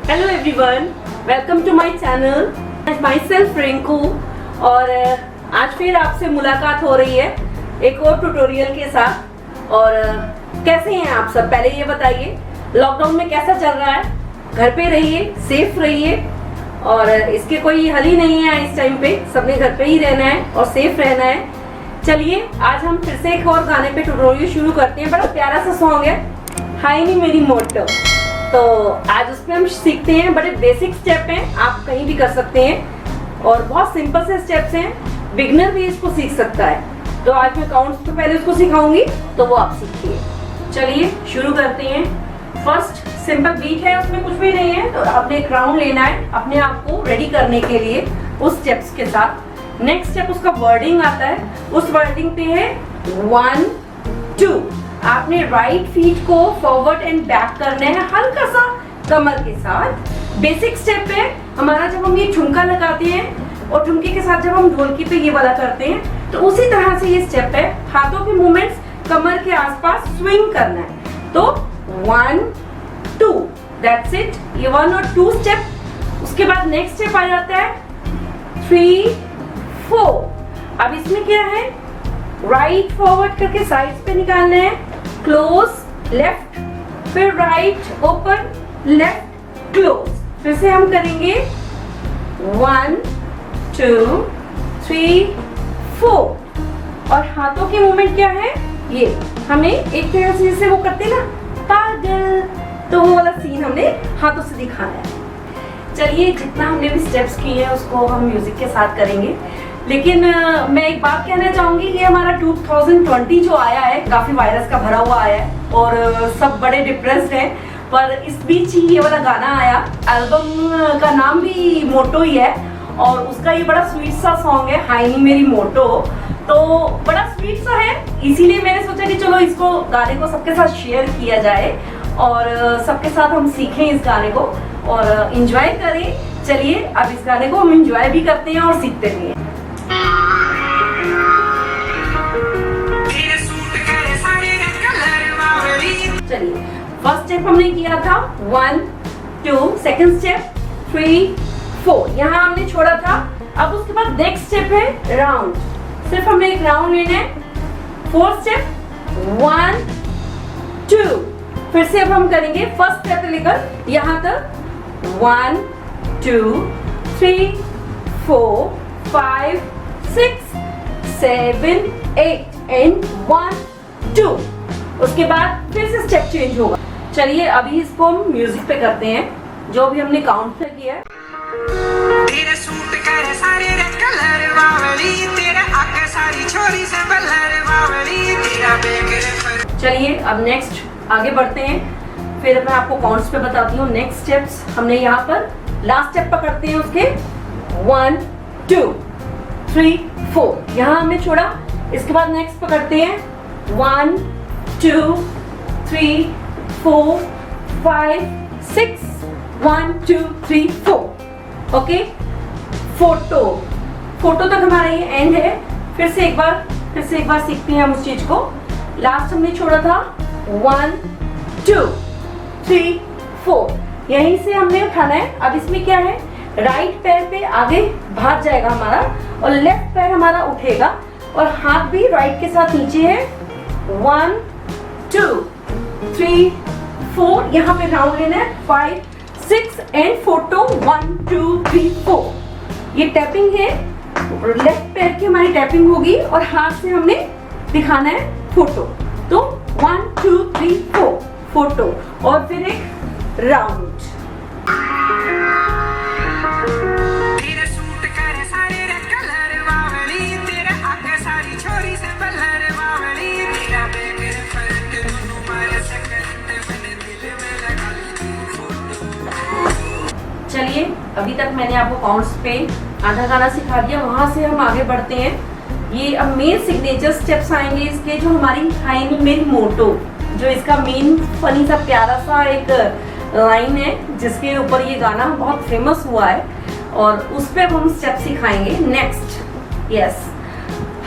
Hello everyone, welcome to my channel. Myself Rinku और आज फिर आपसे मुलाकात हो रही है एक और ट्यूटोरियल के साथ। और कैसे हैं आप सब, पहले ये बताइए लॉकडाउन में कैसा चल रहा है। घर पे रहिए, सेफ रहिए और इसके कोई हल ही नहीं है। इस टाइम पे सबने घर पे ही रहना है और सेफ रहना है। चलिए आज हम फिर से एक और गाने पे ट्यूटोरियल शुरू करते हैं। बड़ा प्यारा सा सॉन्ग है, हाय नी मेरी मोटो। तो आज उसमें हम सीखते हैं, बड़े बेसिक स्टेप हैं, आप कहीं भी कर सकते हैं और बहुत सिंपल से स्टेप्स हैं, बिगनर भी इसको सीख सकता है। तो आज मैं काउंट्स पे पहले उसको सिखाऊंगी तो वो आप सीखिए। चलिए शुरू करते हैं। फर्स्ट सिंपल बीट है, उसमें कुछ भी नहीं है, तो आपने एक राउंड लेना है अपने आप को रेडी करने के लिए उस स्टेप्स के साथ। नेक्स्ट स्टेप उसका वर्डिंग आता है, उस वर्डिंग पे है 1 2। आपने राइट फीट को फॉरवर्ड एंड बैक करना है हल्का सा कमर के साथ। बेसिक स्टेप है हमारा, जब हम ये ठुमका लगाते हैं और ठुमके के साथ जब हम ढोलकी पे ये वाला करते हैं तो उसी तरह से ये स्टेप है। हाथों के मूवमेंट्स कमर के आसपास स्विंग करना है। तो 1 2 दैट्स इट, ये 1 और 2 स्टेप। उसके बाद नेक्स्ट स्टेप आ जाता है 3 4। अब इसमें क्या है, राइट फॉरवर्ड करके साइड्स पे निकालना है, क्लोज लेफ्ट, फिर राइट ओपन लेफ्ट क्लोज। फिर से हम करेंगे 1 2 3 4 और हाथों की मूवमेंट क्या है, ये हमें एक तरह से जैसे वो करते हैं ना पागल, तो वो वाला सीन हमने हाथों से दिखाना है। चलिए जितना हमने भी स्टेप्स किए हैं उसको हम म्यूजिक के साथ करेंगे। लेकिन मैं एक बात कहना चाहूंगी, ये हमारा 2020 जो आया है काफी वायरस का भरा हुआ आया है और सब बड़े डिप्रेस्ड हैं, पर इस बीच ही ये वाला गाना आया। एल्बम का नाम भी मोटो ही है और उसका ये बड़ा स्वीट सा सॉन्ग है, हाय नी मेरी मोटो। तो बड़ा स्वीट सा है, इसीलिए मैंने सोचा कि चलो इसको गाने को सबके साथ शेयर किया जाए और सबके साथ हम सीखें इस गाने को और इंजॉय करें। चलिए अब इस गाने को हम इंजॉय भी करते हैं और सीखते भी हैं। चलिए फर्स्ट स्टेप हमने किया था 1 2, सेकंड स्टेप 3 4, यहाँ हमने छोड़ा था। अब उसके बाद नेक्स्ट स्टेप है राउंड, सिर्फ हमें एक राउंड लेना है। फोर्थ स्टेप 1 2, फिर से अब हम करेंगे फर्स्ट स्टेप से लेकर यहाँ तक 1 2 3 4 5 6 7 8 एंड 1 2। उसके बाद फिर से स्टेप चेंज होगा। चलिए अभी इसको हम म्यूजिक पे करते हैं, जो भी हमने काउंट पे किया है। तेरे सूट करे सारे रेड कलर वावली, तेरे आंखें सारी छोरी से बलर वावली, तेरा बेगर। चलिए अब नेक्स्ट आगे बढ़ते हैं, फिर मैं आपको काउंट्स पे बताती हूँ। नेक्स्ट स्टेप्स हमने यहाँ पर लास्ट स्टेप पकड़ते हैं उसके 1 2 3 4, यहाँ हमने छोड़ा। इसके बाद नेक्स्ट पकड़ते हैं 1 2 3 4 5 6 1 2 3 4। ओके, फोटो तक हमारा ये एंड है। फिर से एक बार सीखते हैं हम उस चीज को। लास्ट हमने छोड़ा था 1 2 3 4, यहीं से हमने उठाना है। अब इसमें क्या है, राइट पैर पे आगे भाग जाएगा हमारा और लेफ्ट पैर हमारा उठेगा और हाथ भी राइट के साथ नीचे है। 1 2 3 4, यहाँ पे राउंड लेना है 5 6 एंड फोटो 1 2 3 4। ये टैपिंग है, लेफ्ट पैर की हमारी टैपिंग होगी और हाथ से हमने दिखाना है फोटो। तो 1 2 3 4 फोटो और फिर एक राउंड। चलिए अभी तक मैंने आपको काउंट्स पे आधा गाना सिखा दिया, वहां से हम आगे बढ़ते हैं। ये अब मेन सिग्नेचर स्टेप्स आएंगे इसके, जो हमारी हाय नी मेरी मोटो, जो इसका मेन फनी सा प्यारा सा एक लाइन है जिसके ऊपर ये गाना बहुत फेमस हुआ है और उस पर हम स्टेप सिखाएंगे नेक्स्ट। यस,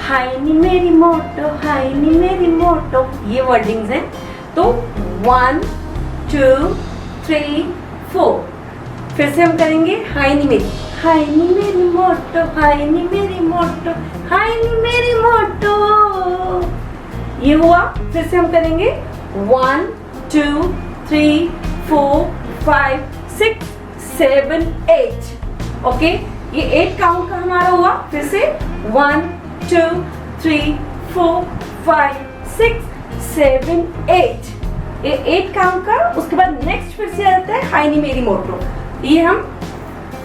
हाय नी मेरी मोटो, हाय नी मेरी मोटो, ये वर्डिंग्स हैं। तो 1 2 3 4, फिर से हम करेंगे हाय नी मेरी, हाय नी मेरी मोटो, हाय नी मेरी मोटो, हाय नी मेरी मोटो। ये हुआ। फिर से हम करेंगे 1 2 3 4 5 6 7 8। ओके, ये 8 काउंट का हमारा हुआ। फिर से 1 2 3 4 5 6 7 8, ये 8 काउंट का। उसके बाद नेक्स्ट फिर से आता है हाय नी मेरी मोटो। ये हम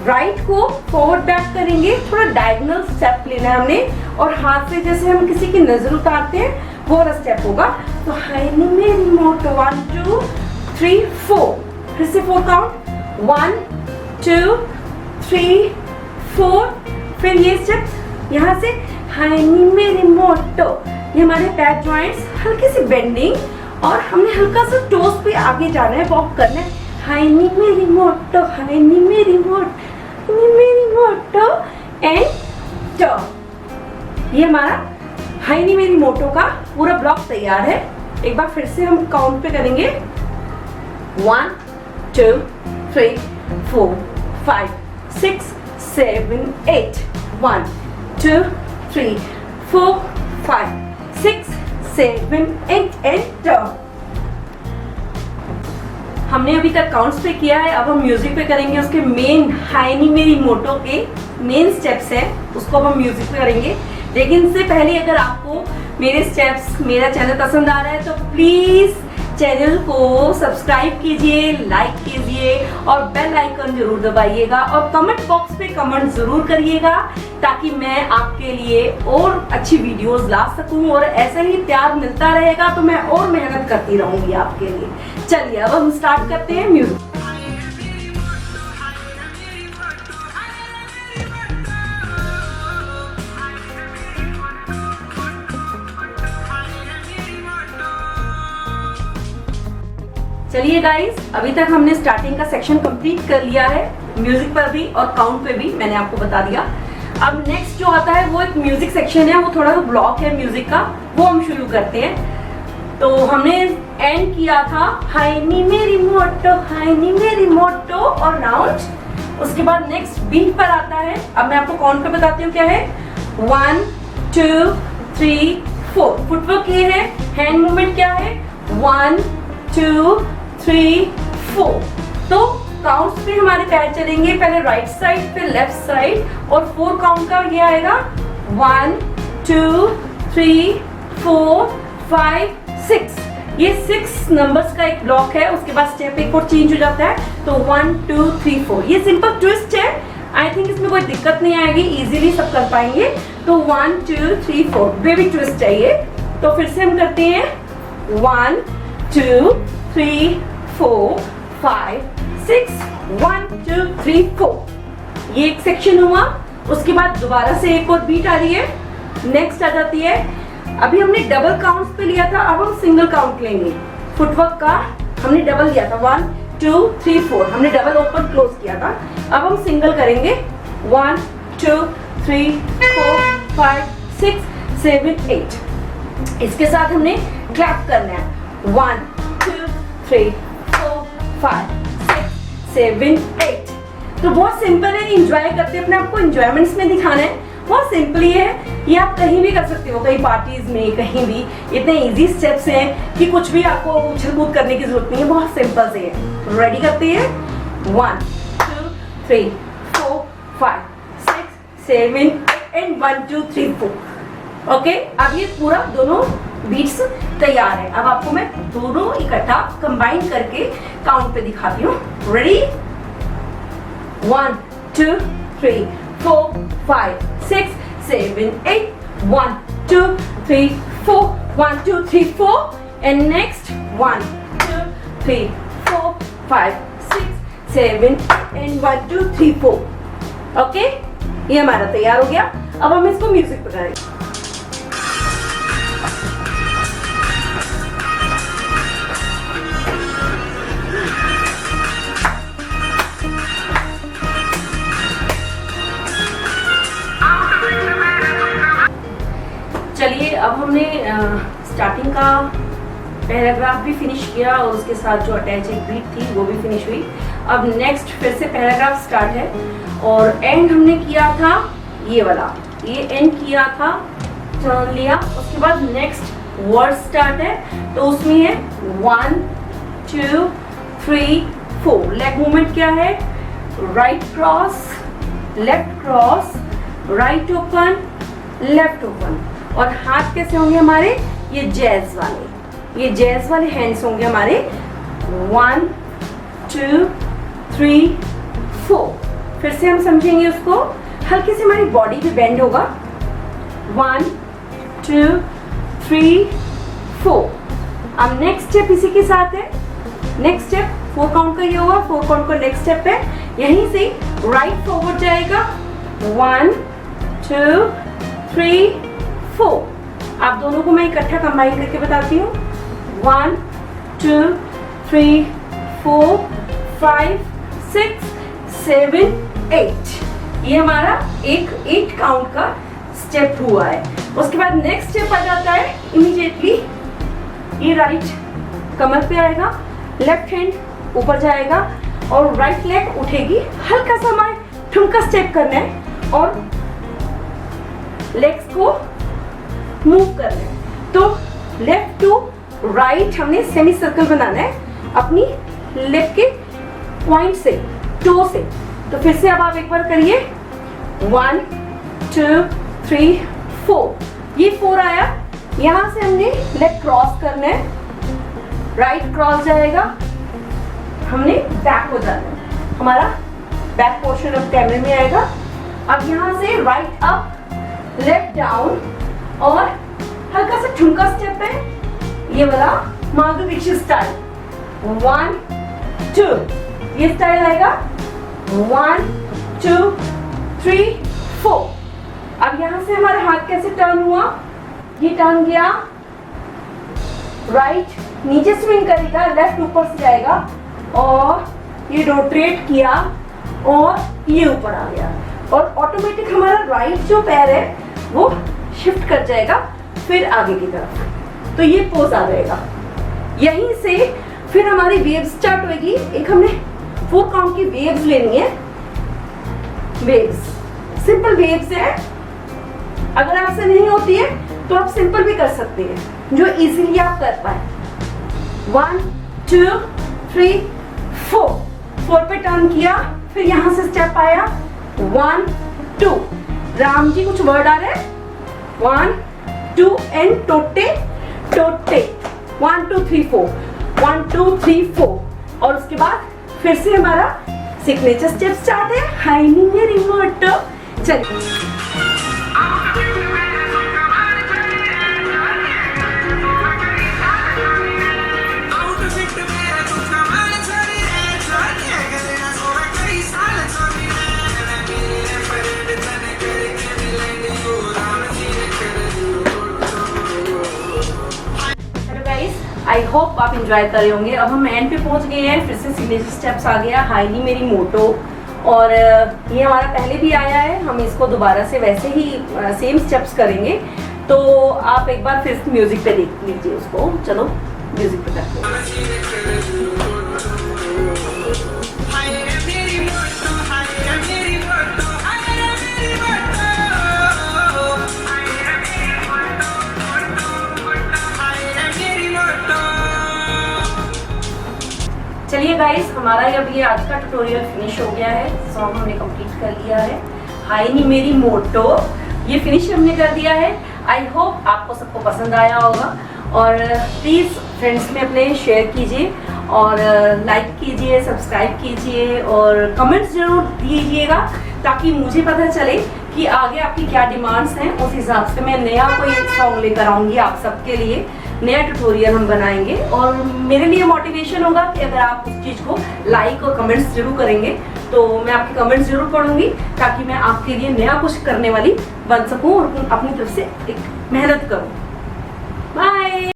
राइट को फॉरवर्ड बैक करेंगे, थोड़ा डायगोनल स्टेप लेना है हमने, और हाथ से जैसे हम किसी की नजर उतारते हैं वो वाला स्टेप होगा। तो हाय नी मेरी मोटो 1 2 3 4। फिर से 4 काउंट 1 2 3 4। फिर ये स्टेप यहाँ से हाय नी मेरी मोटो। ये हमारे पैर जॉइंट्स हल्की सी बेंडिंग, और हमने हल्का सा टोस पे आगे जाना है, वॉक करना है। हाय नी मेरी मोटो, हाय नी मेरी मोटो, नी मेरी मोटो एंड टर्न। ये हमारा हाय नी मेरी मोटो का पूरा ब्लॉक तैयार है। एक बार फिर से हम काउंट पे करेंगे 1 2 3 4 5 6 7 8। 1 2 3 4 5 6 7 8 एंड टर्न। हमने अभी तक काउंट्स पे किया है, अब हम म्यूजिक पे करेंगे। उसके मेन हाय नी मेरी मोटो के मेन स्टेप्स है, उसको अब हम म्यूजिक पे करेंगे। लेकिन इससे पहले अगर आपको मेरे स्टेप्स, मेरा चैनल पसंद आ रहा है तो प्लीज चैनल को सब्सक्राइब कीजिए, लाइक कीजिए और बेल आइकन जरूर दबाइएगा, और कमेंट बॉक्स पे कमेंट जरूर करिएगा, ताकि मैं आपके लिए और अच्छी वीडियोस ला सकूं, और ऐसा ही प्यार मिलता रहेगा तो मैं और मेहनत करती रहूंगी आपके लिए। चलिए अब हम स्टार्ट करते हैं म्यूजिक। चलिए गाइस, अभी तक हमने स्टार्टिंग का सेक्शन कंप्लीट कर लिया है, म्यूजिक पर भी और काउंट पे भी मैंने आपको बता दिया। अब नेक्स्ट जो आता है वो एक म्यूजिक सेक्शन है, वो थोड़ा सा ब्लॉक है म्यूजिक का, वो हम शुरू करते हैं। तो हमने एंड किया था हाय नी मेरी मोटो, हाय नी मेरी मोटो और राउंड। उसके बाद नेक्स्ट बीट पर आता है। अब मैं आपको काउंट पे बताती हूँ क्या है। 1 2 3 4। फुटवर्क ये है, हैंड मूवमेंट क्या है 1 2 3 4। तो काउंट्स पे हमारे पैर चलेंगे, पहले राइट साइड फिर लेफ्ट साइड, और 4 काउंट का ये आएगा 1 2 3 4 5 6। ये 6 नंबर्स का एक ब्लॉक है। उसके बाद स्टेप एक और चेंज हो जाता है, तो 1 2 3 4। ये सिंपल ट्विस्ट है, आई थिंक इसमें कोई दिक्कत नहीं आएगी, इजीली सब कर पाएंगे। तो 1 2 3 4 बेबी ट्विस्ट चाहिए। तो फिर से हम करते हैं 1 2 3 4 5 6 1 2 3 4। ये एक सेक्शन हुआ। उसके बाद दोबारा से एक और बीट आ रही है, नेक्स्ट आ जाती है। अभी हमने डबल काउंट्स पे लिया था, अब हम सिंगल काउंट लेंगे। फुटवर्क का हमने डबल लिया था 1 2 3 4, हमने डबल ओपन क्लोज किया था। अब हम सिंगल करेंगे 1 2 3 4 5 6 7 8। इसके साथ हमने क्लैप करना है 1 2 3 4 5 6 7 8। तो बहुत सिंपल है, एंजॉय करते हैं, अपने आपको एंजॉयमेंट्स में दिखाना है। बहुत सिंपल ही है, ये आप कहीं भी कर सकते हो, कहीं पार्टीज में, कहीं भी। इतने इजी स्टेप्स हैं कि कुछ भी आपको उछल कूद करने की जरूरत नहीं है, बहुत सिंपल से है। रेडी करते हैं 1 2 3 4 5 6 7 8 एंड 1 2 3 4। ओके, अब ये पूरा दोनों बीट्स तैयार है। अब आपको मैं दोनों इकट्ठा कंबाइन करके काउंट पे दिखाती हूँ। Ready 1 2 3 4 5 6 7 8 1 2 3 4 1 2 3 4 and next 1 2 3 4 5 6 7 and 1 2 3 4। Okay, ये हमारा तैयार हो गया। अब हम इसको म्यूजिक पे करेंगे। चलिए, अब हमने स्टार्टिंग का पैराग्राफ भी फिनिश किया और उसके साथ जो अटैच एक बीट थी वो भी फिनिश हुई। अब नेक्स्ट फिर से पैराग्राफ स्टार्ट है और एंड हमने किया था ये वाला, ये एंड किया था, टर्न लिया, उसके बाद नेक्स्ट वर्ड स्टार्ट है तो उसमें है 1 2 3 4। लेग मूवमेंट क्या है, right cross, left cross, right open, left open. और हाथ कैसे होंगे हमारे, ये जैज वाले, ये जैज वाले हैंड्स होंगे हमारे 1 2 3 4। फिर से हम समझेंगे उसको, हल्के से हमारी बॉडी भी बेंड होगा 1 2 3 4। अब नेक्स्ट स्टेप इसी के साथ है, नेक्स्ट स्टेप 4 काउंट का ये होगा, 4 काउंट का नेक्स्ट स्टेप है, यहीं से राइट फॉरवर्ड जाएगा 1 2 3 4। आप दोनों को मैं इकट्ठा कंबाइन करके बताती हूँ 1 2 3 4 5 6 7 8। ये हमारा एक 8 काउंट का स्टेप हुआ है। उसके बाद नेक्स्ट स्टेप आ जाता है इमीडिएटली, ये राइट कमर पे आएगा, लेफ्ट हैंड ऊपर जाएगा और राइट लेग उठेगी, हल्का सा हमारे ठुमका स्टेप करना है और लेग्स को मूव करना है। तो लेफ्ट टू राइट हमने सेमी सर्कल बनाना है अपनी लेग के पॉइंट से, टो से। तो फिर से अब आप एक बार करिए 1 2 3 4। ये 4 आया, यहां से हमने लेग क्रॉस करना है, राइट क्रॉस जाएगा, हमने बैक हो जाना है, हमारा बैक पोर्शन अब कैमरे में आएगा। अब यहाँ से राइट अप, लेफ्ट डाउन और हल्का सा ठुमका स्टेप है, ये वाला माधुरी दीक्षित स्टाइल 1 2। ये स्टाइल आएगा 1 2 3 4। अब यहाँ से हमारा हाथ कैसे टर्न हुआ, ये टर्न गया, राइट नीचे स्विंग करेगा, लेफ्ट ऊपर से जाएगा और ये रोटेट किया और ये ऊपर आ गया और ऑटोमेटिक हमारा राइट जो पैर है वो शिफ्ट कर जाएगा फिर आगे की तरफ। तो ये पोज आ जाएगा, यहीं से फिर हमारी वेव्स स्टार्ट होगी। एक हमने 4 काउंट की वेव्स लेनी है, वेव्स सिंपल वेव्स है, अगर आपसे नहीं होती है तो आप सिंपल भी कर सकते हैं जो इजीली आप कर पाए। 1 2 3 4, 4 पे टर्न किया, फिर यहां से स्टेप आया 1 2। राम जी कुछ वर्ड आ रहे हैं 1 2 एंड टोटे टोटे 1 2 3 4 1 2 3 4। और उसके बाद फिर से हमारा सिग्नेचर स्टेप स्टार्ट है, हाई नी मेरी मोटो। चलिए आई होप आप इंजॉय कर रहे होंगे। अब हम एंड पे पहुंच गए हैं, फिर से सिग्नेचर स्टेप्स आ गया, हाई नी मेरी मोटो। और ये हमारा पहले भी आया है, हम इसको दोबारा से वैसे ही सेम स्टेप्स करेंगे। तो आप एक बार फिर म्यूजिक पे देख लीजिए उसको। चलो म्यूजिक पे करते हैं। चलिए गाइस, हमारा अब ये आज का ट्यूटोरियल फिनिश हो गया है। सॉन्ग हमने कंप्लीट कर लिया है, हाई नी मेरी मोटो, ये फिनिश हमने कर दिया है। आई होप आपको सबको पसंद आया होगा और प्लीज़ फ्रेंड्स में अपने शेयर कीजिए और लाइक कीजिए, सब्सक्राइब कीजिए और कमेंट्स जरूर दीजिएगा ताकि मुझे पता चले कि आगे आपकी क्या डिमांड्स हैं। उस हिसाब से मैं नया कोई सॉन्ग लेकर आऊँगी आप सबके लिए, नया ट्यूटोरियल हम बनाएंगे और मेरे लिए मोटिवेशन होगा कि अगर आप उस चीज़ को लाइक और कमेंट्स जरूर करेंगे तो मैं आपके कमेंट्स जरूर पढ़ूंगी ताकि मैं आपके लिए नया कुछ करने वाली बन सकूं और अपनी तरफ से एक मेहनत करूं।